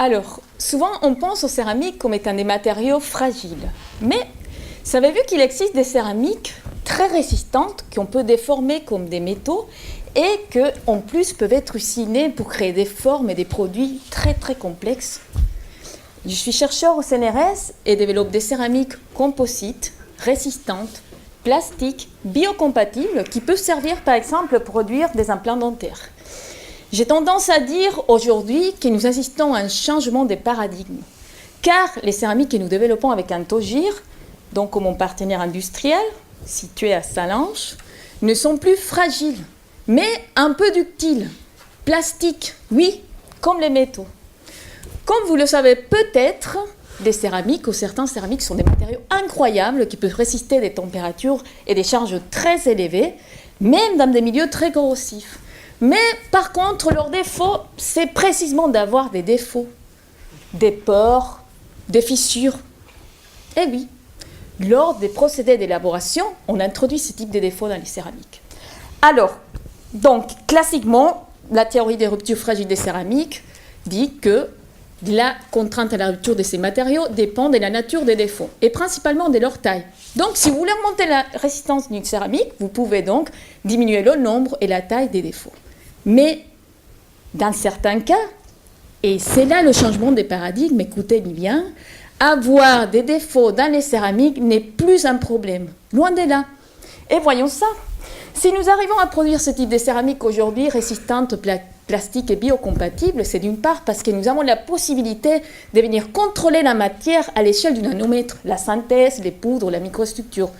Alors, souvent on pense aux céramiques comme étant des matériaux fragiles. Mais savez-vous qu'il existe des céramiques très résistantes qu'on peut déformer comme des métaux et qu'en plus peuvent être usinées pour créer des formes et des produits très très complexes? Je suis chercheur au CNRS et développe des céramiques composites, résistantes, plastiques, biocompatibles qui peuvent servir par exemple à produire des implants dentaires. J'ai tendance à dire aujourd'hui que nous assistons à un changement de paradigme, car les céramiques que nous développons avec Antogir, donc comme mon partenaire industriel, situé à Sallanches, ne sont plus fragiles, mais un peu ductiles, plastiques, oui, comme les métaux. Comme vous le savez peut-être, des céramiques ou certains céramiques sont des matériaux incroyables qui peuvent résister des températures et des charges très élevées, même dans des milieux très corrosifs. Mais par contre, leur défaut, c'est précisément d'avoir des défauts, des pores, des fissures. Eh oui, lors des procédés d'élaboration, on introduit ce type de défauts dans les céramiques. Alors, donc, classiquement, la théorie des ruptures fragiles des céramiques dit que la contrainte à la rupture de ces matériaux dépend de la nature des défauts, et principalement de leur taille. Donc, si vous voulez augmenter la résistance d'une céramique, vous pouvez donc diminuer le nombre et la taille des défauts. Mais, dans certains cas, et c'est là le changement des paradigmes, écoutez bien, avoir des défauts dans les céramiques n'est plus un problème, loin de là. Et voyons ça. Si nous arrivons à produire ce type de céramique aujourd'hui résistantes, plastiques et biocompatibles, c'est d'une part parce que nous avons la possibilité de venir contrôler la matière à l'échelle du nanomètre, la synthèse, les poudres, la microstructure.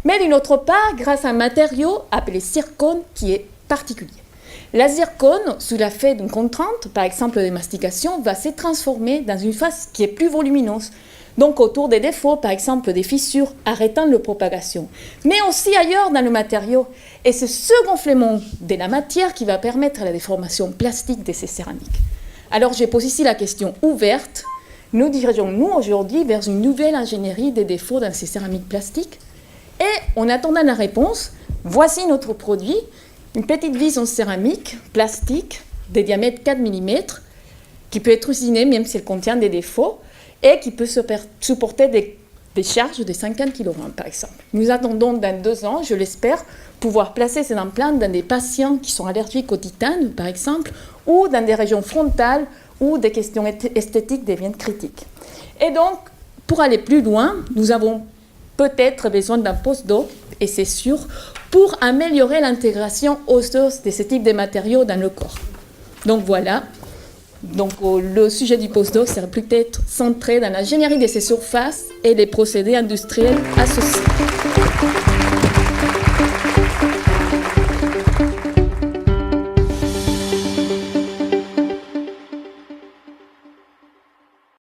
Mais d'une autre part, grâce à un matériau appelé zircone qui est particulier. La zircone, sous l'effet d'une contrainte, par exemple de mastication, va se transformer dans une phase qui est plus volumineuse. Donc autour des défauts, par exemple des fissures, arrêtant la propagation. Mais aussi ailleurs dans le matériau. Et c'est ce gonflement de la matière qui va permettre la déformation plastique de ces céramiques. Alors je pose ici la question ouverte. Nous dirigeons-nous aujourd'hui vers une nouvelle ingénierie des défauts dans ces céramiques plastiques? Et en attendant la réponse, voici notre produit. Une petite vis en céramique, plastique, de diamètre 4 mm, qui peut être usinée même si elle contient des défauts, et qui peut supporter des charges de 50 kg, par exemple. Nous attendons dans 2 ans, je l'espère, pouvoir placer ces implants dans des patients qui sont allergiques au titane, par exemple, ou dans des régions frontales où des questions esthétiques deviennent critiques. Et donc, pour aller plus loin, nous avons peut-être besoin d'un postdoc, et c'est sûr, pour améliorer l'intégration osseuse de ce type de matériaux dans le corps. Donc voilà. Donc le sujet du postdoc sera peut-être centré dans l'ingénierie de ces surfaces et les procédés industriels associés.